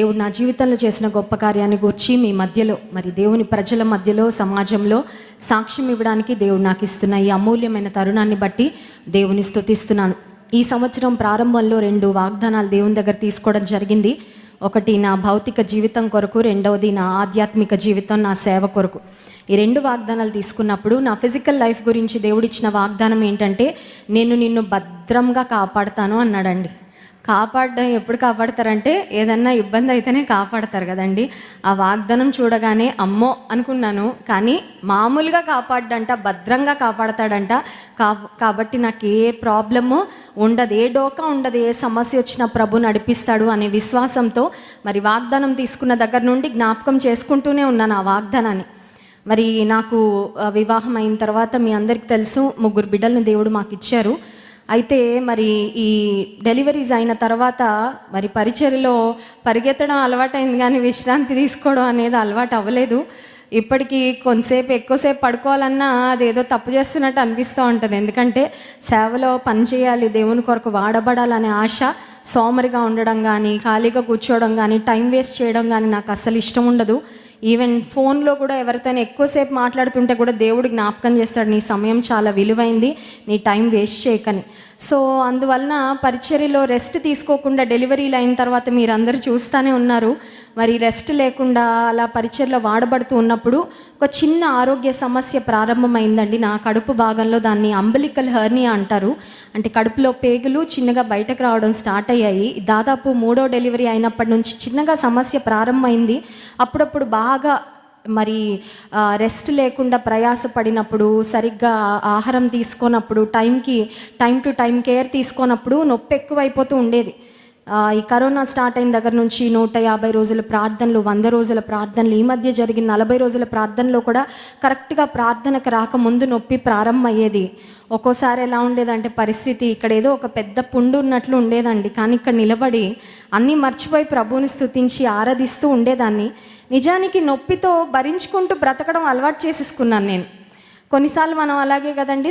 దేవుడు నా జీవితంలో చేసిన గొప్ప కార్యాన్ని గురించి మీ మధ్యలో, మరి దేవుని ప్రజల మధ్యలో, సమాజంలో సాక్ష్యం ఇవ్వడానికి దేవుడు నాకు ఇస్తున్న ఈ అమూల్యమైన తరుణాన్ని బట్టి దేవుని స్తుతిస్తున్నాను. ఈ సంవత్సరం ప్రారంభంలో 2 వాగ్దానాలు దేవుని దగ్గర తీసుకోవడం జరిగింది. ఒకటి నా భౌతిక జీవితం కొరకు, రెండవది నా ఆధ్యాత్మిక జీవితం, నా సేవ కొరకు. ఈ 2 వాగ్దానాలు తీసుకున్నప్పుడు నా ఫిజికల్ లైఫ్ గురించి దేవుడిచ్చిన వాగ్దానం ఏంటంటే, నేను నిన్ను భద్రంగా కాపాడుతాను అన్నాడండి. కాపాడడం ఎప్పుడు కాపాడతారంటే ఏదన్నా ఇబ్బంది అయితేనే కాపాడతారు కదండి. ఆ వాగ్దానం చూడగానే అమ్మో అనుకున్నాను. కానీ మామూలుగా కాపాడ్డంట, భద్రంగా కాపాడతాడంట. కాబట్టి నాకు ఏ ప్రాబ్లము ఉండదు, ఏ డోకా ఉండదు, ఏ సమస్య వచ్చినా ప్రభు నడిపిస్తాడు అనే విశ్వాసంతో మరి వాగ్దానం తీసుకున్న దగ్గర నుండి జ్ఞాపకం చేసుకుంటూనే ఉన్నాను ఆ వాగ్దానాన్ని. మరి నాకు వివాహం అయిన తర్వాత మీ అందరికీ తెలుసు, 3 బిడ్డలను దేవుడు మాకు ఇచ్చారు. అయితే మరి ఈ డెలివరీస్ అయిన తర్వాత మరి పరిచర్యలో పరిగెత్తడం అలవాటైంది, కానీ విశ్రాంతి తీసుకోవడం అనేది అలవాటు అవ్వలేదు. ఇప్పటికీ కొంతసేపు ఎక్కువసేపు పడుకోవాలన్నా అదేదో తప్పు చేస్తున్నట్టు అనిపిస్తూ ఉంటుంది. ఎందుకంటే సేవలో పని చేయాలి, దేవుని కొరకు వాడబడాలనే ఆశ, సోమరిగా ఉండడం కానీ, ఖాళీగా కూర్చోవడం కానీ, టైం వేస్ట్ చేయడం కానీ నాకు అస్సలు ఇష్టం ఉండదు. ఈవెన్ ఫోన్లో కూడా ఎవరితోనే ఎక్కువసేపు మాట్లాడుతుంటే కూడా దేవుడు జ్ఞాపకం చేస్తాడు, నీ సమయం చాలా విలువైంది, నీ టైం వేస్ట్ చేయకని. సో అందువలన పరిచర్యలో రెస్ట్ తీసుకోకుండా డెలివరీలు అయిన తర్వాత మీరందరూ చూస్తూనే ఉన్నారు. మరి రెస్ట్ లేకుండా అలా పరిచర్యలో వాడబడుతూ ఉన్నప్పుడు ఒక చిన్న ఆరోగ్య సమస్య ప్రారంభమైందండి. నా కడుపు భాగంలో దాన్ని అంబలికల్ హెర్నియా అంటారు. అంటే కడుపులో పేగులు చిన్నగా బయటకు రావడం స్టార్ట్ అయ్యాయి. దాదాపు 3వ డెలివరీ అయినప్పటి నుంచి చిన్నగా సమస్య ప్రారంభమైంది. అప్పుడప్పుడు బాగా మరి రెస్ట్ లేకుండా ప్రయాసపడినప్పుడు, సరిగ్గా ఆహారం తీసుకోనప్పుడు, టైం టు టైం కేర్ తీసుకోనప్పుడు నొప్పి ఎక్కువైపోతూ ఉండేది. ఈ కరోనా స్టార్ట్ అయిన దగ్గర నుంచి 150 రోజుల ప్రార్థనలు, 100 రోజుల ప్రార్థనలు, ఈ మధ్య జరిగిన 40 రోజుల ప్రార్థనలో కూడా కరెక్ట్గా ప్రార్థనకు రాకముందు నొప్పి ప్రారంభమయ్యేది. ఒక్కోసారి ఎలా ఉండేదంటే పరిస్థితి, ఇక్కడ ఏదో ఒక పెద్ద పుండు ఉన్నట్లు ఉండేదండి. కానీ ఇక్కడ నిలబడి అన్నీ మర్చిపోయి ప్రభువుని స్తుతించి ఆరాధిస్తూ ఉండేదాన్ని. నిజానికి నొప్పితో భరించుకుంటూ బ్రతకడం అలవాటు చేసేసుకున్నాను నేను. కొన్నిసార్లు మనం అలాగే కదండి,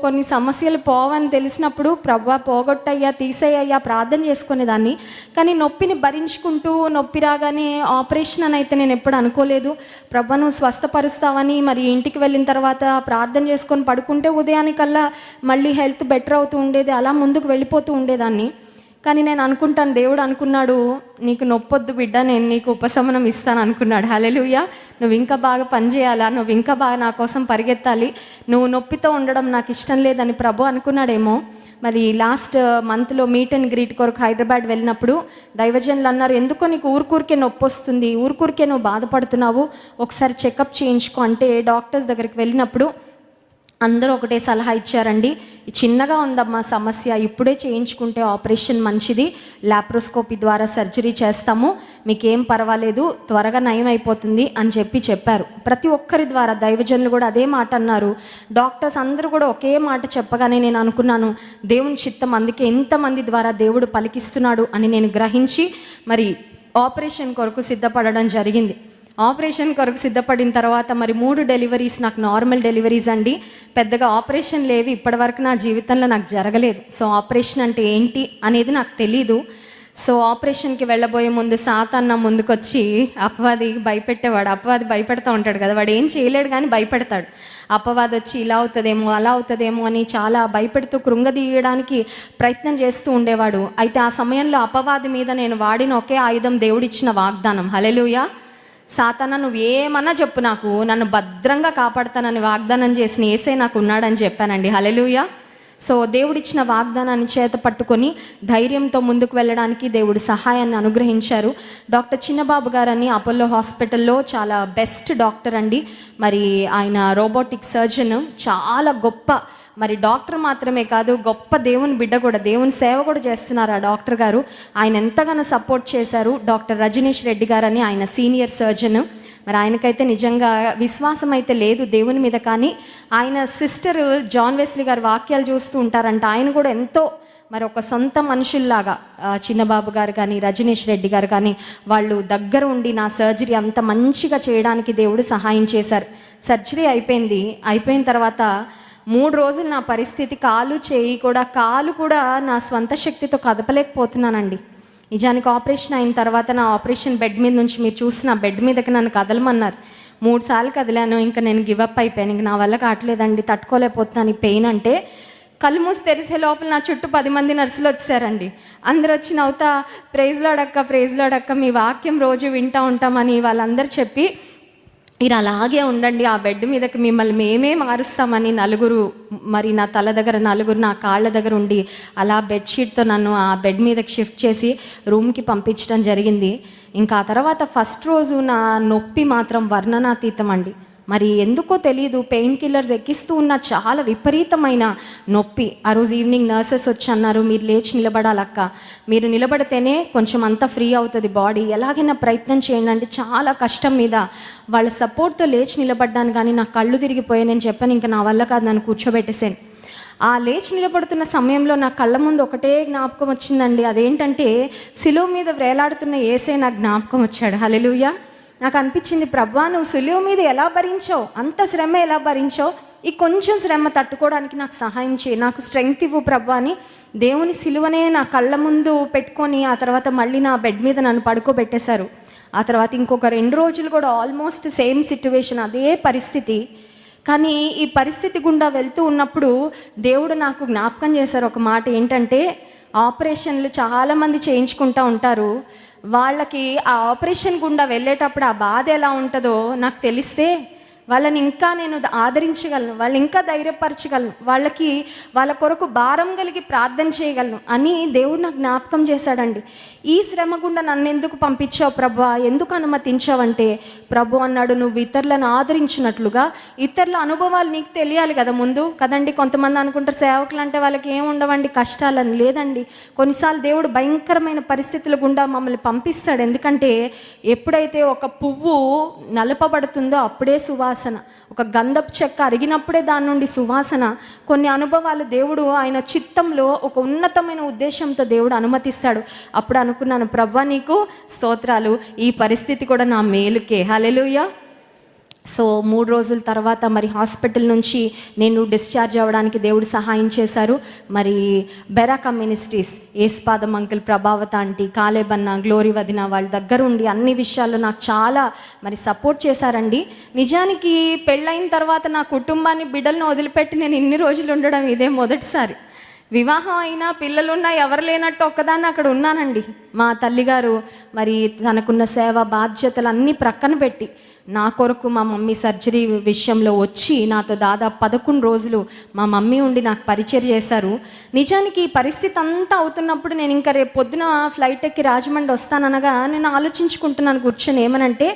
కొన్ని సమస్యలు పోవని తెలిసినప్పుడు ప్రభువా పోగొట్టయ్యా, తీసేయ్యా ప్రార్థన చేసుకునేదాన్ని. కానీ నొప్పిని భరించుకుంటూ, నొప్పి రాగానే ఆపరేషన్ అని అయితే నేను ఎప్పుడు అనుకోలేదు. ప్రభువా నువ్వు స్వస్థపరుస్తావని. మరి ఇంటికి వెళ్ళిన తర్వాత ప్రార్థన చేసుకొని పడుకుంటే ఉదయానికల్లా మళ్ళీ హెల్త్ బెటర్ అవుతూ ఉండేది. అలా ముందుకు వెళ్ళిపోతూ ఉండేదాన్ని. కానీ నేను అనుకుంటాను, దేవుడు అనుకున్నాడు, నీకు నొప్పొద్దు బిడ్డ, నేను నీకు ఉపశమనం ఇస్తాను అనుకున్నాడు. హల్లెలూయా. నువ్వు ఇంకా బాగా పనిచేయాలా, నువ్వు ఇంకా బాగా నా కోసం పరిగెత్తాలి, నువ్వు నొప్పితో ఉండడం నాకు ఇష్టం లేదని ప్రభు అనుకున్నాడేమో. మరి లాస్ట్ మంత్లో మీట్ అండ్ గ్రీట్ కొరకు హైదరాబాద్ వెళ్ళినప్పుడు దైవజనులు అన్నారు, ఎందుకో నీకు ఊరికే నొప్పి వస్తుంది, ఊరికే నువ్వు బాధపడుతున్నావు, ఒకసారి చెకప్ చేయించుకో అంటే డాక్టర్స్ దగ్గరికి వెళ్ళినప్పుడు అందరూ ఒకటే సలహా ఇచ్చారండి, చిన్నగా ఉందమ్మా సమస్య, ఇప్పుడే చేయించుకుంటే ఆపరేషన్ మంచిది, లాప్రోస్కోపీ ద్వారా సర్జరీ చేస్తాము, మీకేం పర్వాలేదు, త్వరగా నయం అయిపోతుంది అని చెప్పారు. ప్రతి ఒక్కరి ద్వారా దైవజనులు కూడా అదే మాట అన్నారు. డాక్టర్స్ అందరూ కూడా ఒకే మాట చెప్పగానే నేను అనుకున్నాను, దేవుని చిత్తం, అందుకే ఎంతమంది ద్వారా దేవుడు పలికిస్తున్నాడు అని నేను గ్రహించి మరి ఆపరేషన్ కొరకు సిద్ధపడడం జరిగింది. ఆపరేషన్ కొరకు సిద్ధపడిన తర్వాత మరి 3 డెలివరీస్ నాకు నార్మల్ డెలివరీస్ అండి. పెద్దగా ఆపరేషన్ లేవి ఇప్పటివరకు నా జీవితంలో నాకు జరగలేదు. సో ఆపరేషన్ అంటే ఏంటి అనేది నాకు తెలీదు. సో ఆపరేషన్కి వెళ్ళబోయే ముందు సాతాను ముందుకొచ్చి అపవాది భయపెట్టేవాడు. అపవాది భయపెడతా ఉంటాడు కదా, వాడు ఏం చేయలేడు కానీ భయపెడతాడు. అపవాది వచ్చి ఇలా అవుతుందేమో, అలా అవుతుందేమో అని చాలా భయపెడుతూ కృంగదీయడానికి ప్రయత్నం చేస్తూ ఉండేవాడు. అయితే ఆ సమయంలో అపవాది మీద నేను వాడిన ఒకే ఆయుధం దేవుడిచ్చిన వాగ్దానం. హల్లెలూయా. సాతానా నువ్వు ఏమన్నా చెప్పు, నన్ను భద్రంగా కాపాడుతానని వాగ్దానం చేసిన యేసే నాకు ఉన్నాడని చెప్పానండి. హల్లెలూయా. సో దేవుడిచ్చిన వాగ్దానాన్ని చేత పట్టుకొని ధైర్యంతో ముందుకు వెళ్ళడానికి దేవుడు సహాయాన్ని అనుగ్రహించారు. డాక్టర్ చిన్నబాబు గారని అపోలో హాస్పిటల్లో చాలా బెస్ట్ డాక్టర్ అండి. మరి ఆయన రోబోటిక్ సర్జన్, చాలా గొప్ప, మరి డాక్టర్ మాత్రమే కాదు, గొప్ప దేవుని బిడ్డ కూడా, దేవుని సేవ కూడా చేస్తున్నారు ఆ డాక్టర్ గారు. ఆయన ఎంతగానో సపోర్ట్ చేశారు. డాక్టర్ రజనీష్ రెడ్డి గారని ఆయన సీనియర్ సర్జన్. మరి ఆయనకైతే నిజంగా విశ్వాసం అయితే లేదు దేవుని మీద, కానీ ఆయన సిస్టర్ జాన్ వెస్లీ గారు వాక్యాలు చూస్తూ ఉంటారంట. ఆయన కూడా ఎంతో మరి ఒక సొంత మనుషుల్లాగా చిన్నబాబు గారు కానీ, రజనీష్ రెడ్డి గారు కానీ, వాళ్ళు దగ్గర ఉండి నా సర్జరీ అంత మంచిగా చేయడానికి దేవుడు సహాయం చేశారు. సర్జరీ అయిపోయిన తర్వాత 3 రోజులు నా పరిస్థితి, కాలు కూడా నా స్వంత శక్తితో కదపలేకపోతున్నానండి. నిజానికి ఆపరేషన్ అయిన తర్వాత నా ఆపరేషన్ బెడ్ మీద నుంచి మీరు చూసిన బెడ్ మీదకి నన్ను కదలమన్నారు. 3 సార్లు కదిలాను. ఇంకా నేను గివప్ అయిపోయాను. ఇంక నా వల్ల కావట్లేదండి, తట్టుకోలేకపోతున్నాను ఈ పెయిన్ అంటే. కళ్ళు మూసి తెరిసే లోపల నా చుట్టూ 10 మంది నర్సులు వచ్చారండి. అందరు వచ్చి నవ్వుతా ప్రైజ్ లార్డ్ అక్క మీ వాక్యం రోజు వింటూ ఉంటామని వాళ్ళందరూ చెప్పి, మీరు అలాగే ఉండండి, ఆ బెడ్ మీదకి మిమ్మల్ని మేమే మారుస్తామని నలుగురు, మరి నా తల దగ్గర నలుగురు, నా కాళ్ళ దగ్గర ఉండి అలా బెడ్షీట్తో నన్ను ఆ బెడ్ మీదకి షిఫ్ట్ చేసి రూమ్కి పంపించడం జరిగింది. ఇంకా ఆ తర్వాత ఫస్ట్ రోజు నా నొప్పి మాత్రం వర్ణనాతీతం అండి. మరి ఎందుకో తెలియదు, పెయిన్ కిల్లర్స్ ఎక్కిస్తూ ఉన్న చాలా విపరీతమైన నొప్పి. ఆ రోజు ఈవినింగ్ నర్సెస్ వచ్చి అన్నారు, మీరు లేచి నిలబడాలక్క, మీరు నిలబడితేనే కొంచెం అంతా ఫ్రీ అవుతుంది బాడీ, ఎలాగైనా ప్రయత్నం చేయండి అంటే చాలా కష్టం మీద వాళ్ళ సపోర్ట్తో లేచి నిలబడ్డాను. కానీ నా కళ్ళు తిరిగిపోయాయి. నేను చెప్పాను ఇంకా నా వల్ల కాదు, నన్ను కూర్చోబెట్టేసాను. ఆ లేచి నిలబడుతున్న సమయంలో నా కళ్ళ ముందు ఒకటే జ్ఞాపకం వచ్చిందండి. అదేంటంటే సిలువ మీద వేలాడుతున్న యేసే నాకు జ్ఞాపకం వచ్చాడు. హల్లెలూయా. నాకు అనిపించింది, ప్రభువా నువ్వు సిలువ మీద ఎలా భరించావు, అంత శ్రమ ఎలా భరించావు, ఈ కొంచెం శ్రమ తట్టుకోవడానికి నాకు సహాయం చేయి, నాకు స్ట్రెంగ్త్ ఇవ్వు ప్రభువా అని దేవుని సిలువనే నా కళ్ళ ముందు పెట్టుకొని ఆ తర్వాత మళ్ళీ నా బెడ్ మీద నన్ను పడుకోబెట్టేశారు. ఆ తర్వాత ఇంకొక 2 రోజులు కూడా ఆల్మోస్ట్ సేమ్ సిట్యువేషన్, అదే పరిస్థితి. కానీ ఈ పరిస్థితి గుండా వెళ్తూ ఉన్నప్పుడు దేవుడు నాకు జ్ఞాపకం చేశారు ఒక మాట. ఏంటంటే ఆపరేషన్లు చాలామంది చేయించుకుంటూ ఉంటారు. వాళ్ళకి ఆ ఆపరేషన్ గుండా వెళ్ళేటప్పుడు ఆ బాధ ఎలా ఉంటుందో నాకు తెలిస్తే వాళ్ళని ఇంకా నేను ఆదరించగలను, వాళ్ళు ఇంకా ధైర్యపరచగలను, వాళ్ళ కొరకు భారం కలిగి ప్రార్థన చేయగలను అని దేవుడు నాకు జ్ఞాపకం చేశాడండి. ఈ శ్రమ గుండా నన్ను ఎందుకు పంపించావు ప్రభువా, ఎందుకు అనుమతించావంటే ప్రభు అన్నాడు, నువ్వు ఇతరులను ఆదరించినట్లుగా ఇతరుల అనుభవాలు నీకు తెలియాలి కదా ముందు కదండి. కొంతమంది అనుకుంటారు సేవకులు అంటే వాళ్ళకి ఏం ఉండవండి కష్టాలని. లేదండి, కొన్నిసార్లు దేవుడు భయంకరమైన పరిస్థితుల గుండా మమ్మల్ని పంపిస్తాడు. ఎందుకంటే ఎప్పుడైతే ఒక పువ్వు నలపబడుతుందో అప్పుడే సువాసన, ఒక గంధపు చెక్క అరిగినప్పుడే దాని నుండి సువాసన. కొన్ని అనుభవాలు దేవుడు ఆయన చిత్తంలో ఒక ఉన్నతమైన ఉద్దేశంతో దేవుడు అనుమతిస్తాడు. అప్పుడు అనుకున్నాను, ప్రభువా నీకు స్తోత్రాలు, ఈ పరిస్థితి కూడా నా మేలుకే. హల్లెలూయా. సో 3 రోజుల తర్వాత మరి హాస్పిటల్ నుంచి నేను డిశ్చార్జ్ అవ్వడానికి దేవుడు సహాయం చేశారు. మరి బెరాకా మినిస్ట్రీస్, ఏస్పాదం అంకుల్, ప్రభావత ఆంటీ, కాలేబన్న, గ్లోరీ వదిన వాళ్ళ దగ్గర ఉండి అన్ని విషయాల్లో నాకు చాలా మరి సపోర్ట్ చేశారండి. నిజానికి పెళ్ళైన తర్వాత నా కుటుంబాన్ని బిడ్డలను వదిలిపెట్టి నేను ఇన్ని రోజులు ఉండడం ఇదే మొదటిసారి. వివాహం అయినా పిల్లలున్నా ఎవరు లేనట్టు ఒక్కదాన్ని అక్కడ ఉన్నానండి. మా తల్లిగారు మరి తనకున్న సేవ బాధ్యతలు అన్నీ ప్రక్కన పెట్టి నా కొరకు మా మమ్మీ సర్జరీ విషయంలో వచ్చి నాతో దాదాపు 11 రోజులు మా మమ్మీ ఉండి నాకు పరిచయం చేశారు. నిజానికి ఈ పరిస్థితి అంతా అవుతున్నప్పుడు నేను ఇంకా రేపు పొద్దున ఫ్లైట్ ఎక్కి రాజమండ్రి వస్తాననగా నేను ఆలోచించుకుంటున్నాను కూర్చొని, ఏమనంటే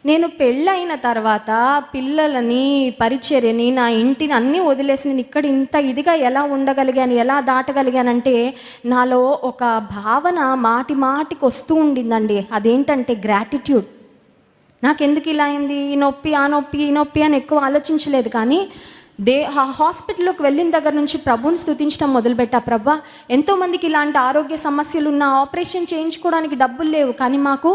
నేను పెళ్ళైన తర్వాత పిల్లలని, పరిచర్యని, నా ఇంటిని అన్నీ వదిలేసి నేను ఇక్కడ ఇంత ఇదిగా ఎలా ఉండగలిగాను, ఎలా దాటగలిగానంటే నాలో ఒక భావన మాటి మాటికి వస్తూ ఉండిందండి. అదేంటంటే గ్రాటిట్యూడ్. నాకెందుకు ఇలా అయింది, ఈ నొప్పి ఆ నొప్పి ఈ నొప్పి అని ఎక్కువ ఆలోచించలేదు. కానీ హాస్పిటల్లోకి వెళ్ళిన దగ్గర నుంచి ప్రభువుని స్తుతించడం మొదలుపెట్టా. ప్రభా ఎంతోమందికి ఇలాంటి ఆరోగ్య సమస్యలు ఉన్న, ఆపరేషన్ చేయించుకోవడానికి డబ్బులు లేవు, కానీ మాకు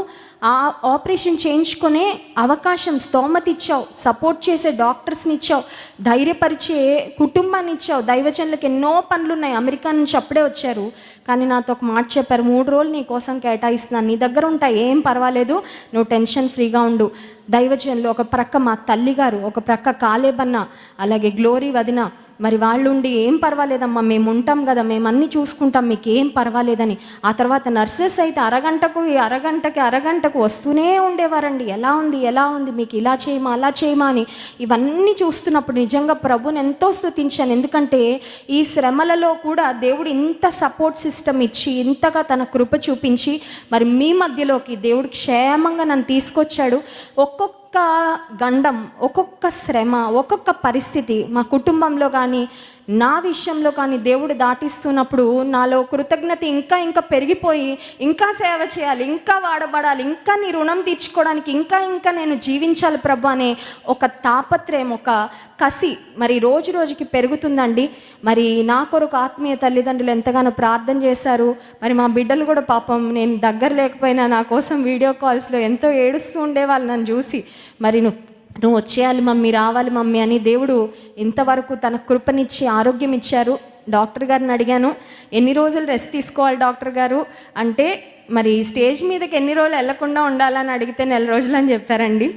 ఆ ఆపరేషన్ చేయించుకునే అవకాశం, స్తోమత ఇచ్చావు, సపోర్ట్ చేసే డాక్టర్స్ని ఇచ్చావు, ధైర్యపరిచే కుటుంబాన్ని ఇచ్చావు. దైవజనులకు ఎన్నో పనులు ఉన్నాయి, అమెరికా నుంచి అప్పుడే వచ్చారు. కానీ నాతో ఒక మాట చెప్పారు, 3 రోజులు నీ కోసం కేటాయిస్తున్నాను, నీ దగ్గర ఉంటాయి, ఏం పర్వాలేదు, నువ్వు టెన్షన్ ఫ్రీగా ఉండు. దైవజనులు ఒక ప్రక్క మా తల్లిగారు, ఒక ప్రక్క కాలేబన్న, అలాగే గ్లోరీ వదిన, మరి వాళ్ళు ఉండి ఏం పర్వాలేదమ్మా, మేము ఉంటాం కదా, మేము అన్నీ చూసుకుంటాం, మీకు ఏం పర్వాలేదని. ఆ తర్వాత నర్సెస్ అయితే అరగంటకు వస్తూనే ఉండేవారండి, ఎలా ఉంది మీకు, ఇలా చేయమా అలా చేయమా అని. ఇవన్నీ చూస్తున్నప్పుడు నిజంగా ప్రభుని ఎంతో స్తుతించాను. ఎందుకంటే ఈ శ్రమలలో కూడా దేవుడు ఇంత సపోర్ట్ సిస్టమ్ ఇచ్చి, ఇంతగా తన కృప చూపించి మరి మీ మధ్యలోకి దేవుడు క్షేమంగా నన్ను తీసుకొచ్చాడు. ఒక్కొక్క గండం, ఒక్కొక్క శ్రమ, ఒక్కొక్క పరిస్థితి మా కుటుంబంలో కానీ నా విషయంలో కానీ దేవుడు దాటిస్తున్నప్పుడు నాలో కృతజ్ఞత ఇంకా పెరిగిపోయి, ఇంకా సేవ చేయాలి, ఇంకా వాడబడాలి, ఇంకా నీ రుణం తీర్చుకోవడానికి ఇంకా నేను జీవించాలి ప్రభు అనే ఒక తాపత్రయం, ఒక కసి మరి రోజుకి పెరుగుతుందండి. మరి నా కొరకు ఆత్మీయ తల్లిదండ్రులు ఎంతగానో ప్రార్థన చేశారు. మరి మా బిడ్డలు కూడా పాపం నేను దగ్గర లేకపోయినా నా కోసం వీడియో కాల్స్లో ఎంతో ఏడుస్తూ ఉండేవాళ్ళు నన్ను చూసి. మరి నువ్వు వచ్చేయాలి మమ్మీ, రావాలి మమ్మీ అని దేవుడు ఇంతవరకు తన కృపనిచ్చి ఆరోగ్యం ఇచ్చారు. డాక్టర్ గారిని అడిగాను, ఎన్ని రోజులు రెస్ట్ తీసుకోవాలి డాక్టర్ గారు అంటే మరి స్టేజ్ మీదకి ఎన్ని రోజులు వెళ్ళకుండా ఉండాలని అడిగితే 4 రోజులు అని చెప్పారండి.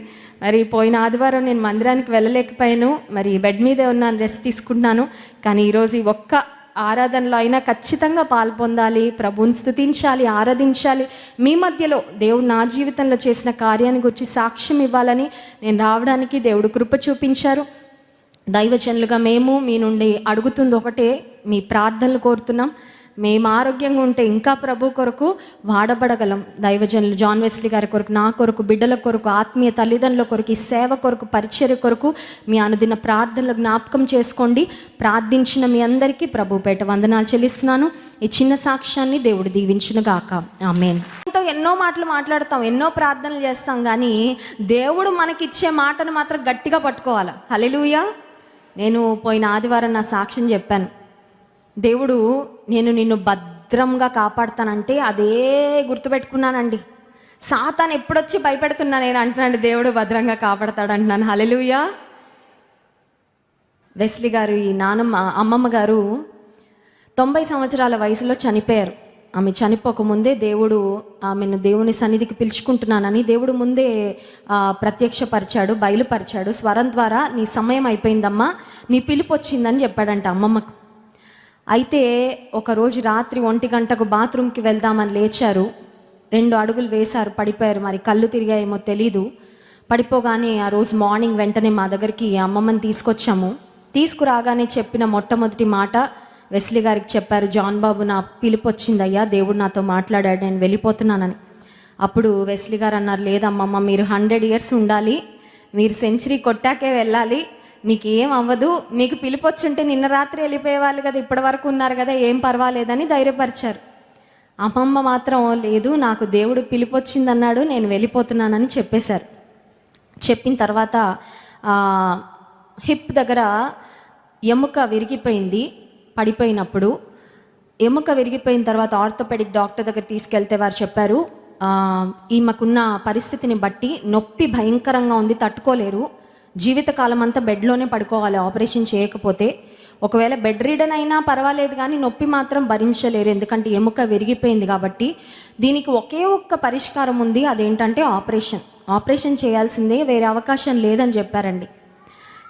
మరి పోయిన ఆదివారం నేను మందిరానికి వెళ్ళలేకపోయాను, మరి బెడ్ మీదే ఉన్నాను, రెస్ట్ తీసుకుంటున్నాను. కానీ ఈరోజు ఈ ఒక్క ఆరాధనలో అయినా ఖచ్చితంగా పాల్పొందాలి, ప్రభువుని స్తుతించాలి, ఆరాధించాలి. మీ మధ్యలో దేవుడు నా జీవితంలో చేసిన కార్యాన్ని గురించి సాక్ష్యం ఇవ్వాలని నేను రావడానికి దేవుడు కృప చూపించారు. దైవజనులుగా మేము మీ నుండి అడుగుతుంది ఒకటే, మీ ప్రార్థనలు కోరుతున్నాం. మేము ఆరోగ్యంగా ఉంటే ఇంకా ప్రభు కొరకు వాడబడగలం. దైవజనులు జాన్ వెస్లీ గారి కొరకు, నా కొరకు, బిడ్డల కొరకు, ఆత్మీయ తల్లిదండ్రుల కొరకు, ఈ సేవ కొరకు, పరిచర్య కొరకు మీ అనుదిన ప్రార్థనలు జ్ఞాపకం చేసుకోండి. ప్రార్థించిన మీ అందరికీ ప్రభు పేట వందనాలు చెల్లిస్తున్నాను. ఈ చిన్న సాక్ష్యాన్ని దేవుడు దీవించును గాక. ఆమేన్. ఎన్నో మాటలు మాట్లాడతాం, ఎన్నో ప్రార్థనలు చేస్తాం, కానీ దేవుడు మనకిచ్చే మాటను మాత్రం గట్టిగా పట్టుకోవాలి. హల్లెలూయా. నేను పోయిన ఆదివారం నా సాక్ష్యం చెప్పాను. దేవుడు నేను నిన్ను భద్రంగా కాపాడుతానంటే అదే గుర్తుపెట్టుకున్నానండి. సాతాను ఎప్పుడొచ్చి భయపెడుతున్నా నేను అంటున్నాను, దేవుడు భద్రంగా కాపాడతాడు అంటున్నాను. హల్లెలూయా. వెస్లీ గారు, ఈ అమ్మమ్మ గారు 90 సంవత్సరాల వయసులో చనిపోయారు. ఆమె చనిపోకముందే దేవుడు ఆమెను దేవుని సన్నిధికి పిలుచుకుంటున్నానని దేవుడు ముందే ప్రత్యక్షపరిచాడు, బయలుపరిచాడు. స్వరం ద్వారా నీ సమయం అయిపోయిందమ్మా, నీ పిలుపు వచ్చిందని చెప్పాడంట అమ్మమ్మకు. అయితే ఒకరోజు రాత్రి 1 గంటకు బాత్రూమ్కి వెళ్దామని లేచారు. 2 అడుగులు వేశారు, పడిపోయారు. మరి కళ్ళు తిరిగాయేమో తెలీదు. పడిపోగానే ఆ రోజు మార్నింగ్ వెంటనే మా దగ్గరికి అమ్మమ్మని తీసుకొచ్చాము. తీసుకురాగానే చెప్పిన మొట్టమొదటి మాట వెస్లీ గారికి చెప్పారు, జాన్ బాబు నా పిలుపు వచ్చిందయ్యా, దేవుడు నాతో మాట్లాడాడు, నేను వెళ్ళిపోతున్నానని. అప్పుడు వెస్లీ గారు అన్నారు, లేదమ్మమ్మ, మీరు 100 ఇయర్స్ ఉండాలి, మీరు సెంచరీ కొట్టాకే వెళ్ళాలి, మీకు ఏం అవ్వదు, మీకు పిలుపు వచ్చుంటే నిన్న రాత్రి వెళ్ళిపోయేవాళ్ళు కదా, ఇప్పటి వరకు ఉన్నారు కదా, ఏం పర్వాలేదని ధైర్యపరిచారు. అమ్మమ్మ మాత్రం లేదు, నాకు దేవుడు పిలుపు వచ్చిందన్నాడు, నేను వెళ్ళిపోతున్నానని చెప్పేశారు. చెప్పిన తర్వాత హిప్ దగ్గర ఎముక విరిగిపోయింది. పడిపోయినప్పుడు ఎముక విరిగిపోయిన తర్వాత ఆర్థోపెడిక్ డాక్టర్ దగ్గర తీసుకెళ్తే వారు చెప్పారు, ఈమెకున్న పరిస్థితిని బట్టి నొప్పి భయంకరంగా ఉంది, తట్టుకోలేరు, జీవితకాలం అంతా బెడ్లోనే పడుకోవాలి ఆపరేషన్ చేయకపోతే. ఒకవేళ బెడ్ రీడన్ అయినా పర్వాలేదు, కానీ నొప్పి మాత్రం భరించలేరు, ఎందుకంటే ఎముక విరిగిపోయింది కాబట్టి. దీనికి ఒకే ఒక్క పరిష్కారం ఉంది, అదేంటంటే ఆపరేషన్ చేయాల్సిందే, వేరే అవకాశం లేదని చెప్పారండి.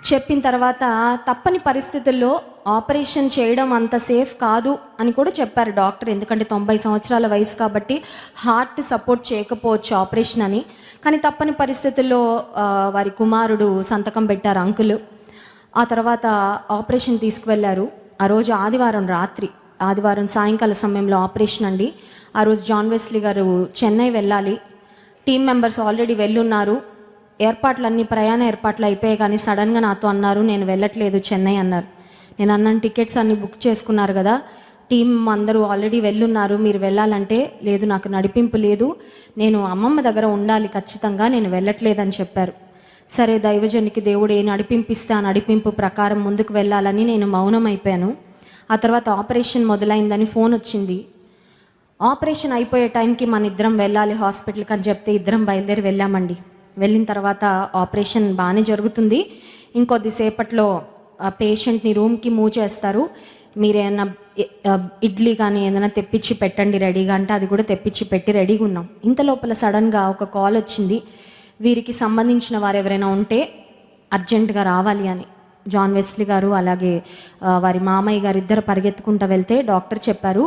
చెప్పిన తర్వాత తప్పని పరిస్థితుల్లో ఆపరేషన్ చేయడం అంత సేఫ్ కాదు అని కూడా చెప్పారు డాక్టర్, ఎందుకంటే 90 సంవత్సరాల వయసు కాబట్టి హార్ట్ సపోర్ట్ చేయకపోవచ్చు ఆపరేషన్ అని. కానీ తప్పని పరిస్థితుల్లో వారి కుమారుడు సంతకం పెట్టారు అంకుల్. ఆ తర్వాత ఆపరేషన్ తీసుకువెళ్ళారు. ఆ రోజు ఆదివారం సాయంకాల సమయంలో ఆపరేషన్ అండి. ఆ రోజు జాన్ వెస్లీ గారు చెన్నై వెళ్ళాలి, టీం మెంబర్స్ ఆల్రెడీ వెళ్ళున్నారు, ప్రయాణ ఏర్పాట్లు అయిపోయాయి, కానీ సడన్గా నాతో అన్నారు, నేను వెళ్ళట్లేదు చెన్నై అన్నారు. నేను అన్నాను, టికెట్స్ అన్నీ బుక్ చేసుకున్నారు కదా, టీం అందరూ ఆల్రెడీ వెళ్ళున్నారు, మీరు వెళ్ళాలంటే లేదు, నాకు నడిపింపు లేదు, నేను అమ్మమ్మ దగ్గర ఉండాలి ఖచ్చితంగా, నేను వెళ్ళట్లేదని చెప్పారు. సరే, దైవజనికి దేవుడు ఏ నడిపింపిస్తే ఆ నడిపింపు ప్రకారం ముందుకు వెళ్ళాలని నేను మౌనం అయిపోయాను. ఆ తర్వాత ఆపరేషన్ మొదలైందని ఫోన్ వచ్చింది. ఆపరేషన్ అయిపోయే టైంకి మన ఇద్దరం వెళ్ళాలి హాస్పిటల్కి అని చెప్తే ఇద్దరం బయలుదేరి వెళ్ళామండి. వెళ్ళిన తర్వాత ఆపరేషన్ బాగానే జరుగుతుంది. ఇంకొద్దిసేపట్లో పేషెంట్ని రూమ్కి మూవ్ చేస్తారు. మీరు ఏమైనా ఇడ్లీ కానీ ఏదైనా తెప్పించి పెట్టండి రెడీగా అంటే అది కూడా తెప్పించి పెట్టి రెడీగా ఉన్నాం. ఇంత లోపల సడన్గా ఒక కాల్ వచ్చింది, వీరికి సంబంధించిన వారు ఎవరైనా ఉంటే అర్జెంటుగా రావాలి అని. జాన్ వెస్లీ గారు అలాగే వారి మామయ్య గారు ఇద్దరు పరిగెత్తుకుంటూ వెళ్తే డాక్టర్ చెప్పారు,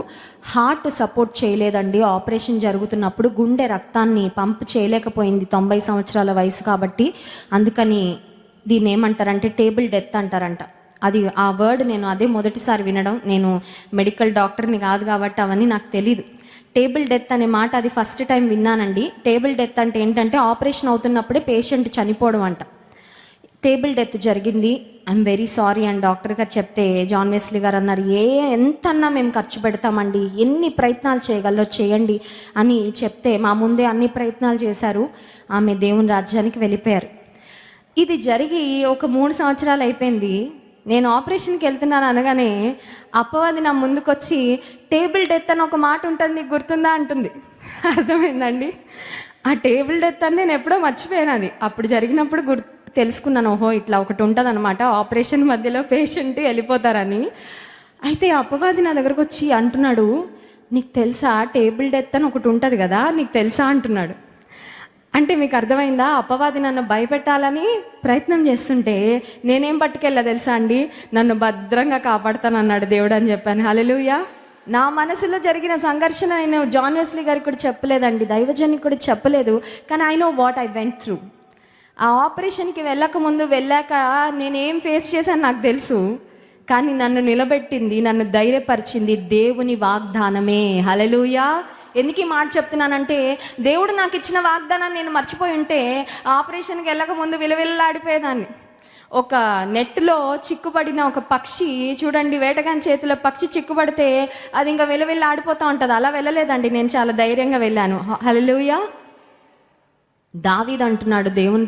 హార్ట్ సపోర్ట్ చేయలేదండి, ఆపరేషన్ జరుగుతున్నప్పుడు గుండె రక్తాన్ని పంప్ చేయలేకపోయింది 90 సంవత్సరాల వయసు కాబట్టి, అందుకని దీన్ని ఏమంటారంటే టేబుల్ డెత్ అంటారంట. అది ఆ వర్డ్ నేను అదే మొదటిసారి వినడం, నేను మెడికల్ డాక్టర్ని కాదు కాబట్టి అవన్నీ నాకు తెలీదు. టేబుల్ డెత్ అనే మాట అది ఫస్ట్ టైం విన్నానండి. టేబుల్ డెత్ అంటే ఏంటంటే ఆపరేషన్ అవుతున్నప్పుడే పేషెంట్ చనిపోవడం అంట. టేబుల్ డెత్ జరిగింది, ఐఎమ్ వెరీ సారీ అని డాక్టర్ గారు చెప్తే జాన్ వెస్లీ గారు అన్నారు, ఎంతన్నా మేము ఖర్చు పెడతామండి, ఎన్ని ప్రయత్నాలు చేయగలరో చేయండి అని చెప్తే మా ముందే అన్ని ప్రయత్నాలు చేశారు. ఆమె దేవుని రాజ్యానికి వెళ్ళిపోయారు. ఇది జరిగి ఒక 3 సంవత్సరాలు అయిపోయింది. నేను ఆపరేషన్కి వెళ్తున్నాను అనగానే అపవాది నా ముందుకొచ్చి టేబుల్ డెత్ అని ఒక మాట ఉంటుంది, నీకు గుర్తుందా అంటుంది. అర్థమైందండి, ఆ టేబుల్ డెత్ అని నేను ఎప్పుడో మర్చిపోయాను. అది అప్పుడు జరిగినప్పుడు తెలుసుకున్నాను, ఓహో ఇట్లా ఒకటి ఉంటుంది అనమాట, ఆపరేషన్ మధ్యలో పేషెంట్ వెళ్ళిపోతారని. అయితే అపవాది నా దగ్గరకు వచ్చి అంటున్నాడు, నీకు తెలుసా టేబుల్ డెత్ అని ఒకటి ఉంటుంది కదా, నీకు తెలుసా అంటున్నాడు. అంటే మీకు అర్థమైందా? అపవాది నన్ను భయపెట్టాలని ప్రయత్నం చేస్తుంటే నేనేం పట్టుకెళ్ళా తెలుసా అండి, నన్ను భద్రంగా కాపాడుతానన్నాడు దేవుడు అని చెప్పాను. హల్లెలూయా. నా మనసులో జరిగిన సంఘర్షణ నేను జాన్ వెస్లీ గారికి కూడా చెప్పలేదండి, దైవజనికి కూడా చెప్పలేదు. కానీ I know what I went through. ఆ ఆపరేషన్కి వెళ్ళాక నేనేం ఫేస్ చేశాను నాకు తెలుసు. కానీ నన్ను నిలబెట్టింది, నన్ను ధైర్యపరిచింది దేవుని వాగ్దానమే. హల్లెలూయా. ఎందుకు ఈ మాట చెప్తున్నానంటే, దేవుడు నాకు ఇచ్చిన వాగ్దానాన్ని నేను మర్చిపోయి ఉంటే ఆపరేషన్కి వెళ్ళకముందు విలవిల్లాడిపోయేదాన్ని. ఒక నెట్లో చిక్కుపడిన ఒక పక్షి చూడండి, వేటగాని చేతిలో పక్షి చిక్కుపడితే అది ఇంకా విలవిల్లాడిపోతూ ఉంటుంది. అలా వెళ్ళలేదండి, నేను చాలా ధైర్యంగా వెళ్ళాను. హల్లెలూయా. దావీదు అంటున్నాడు దేవుని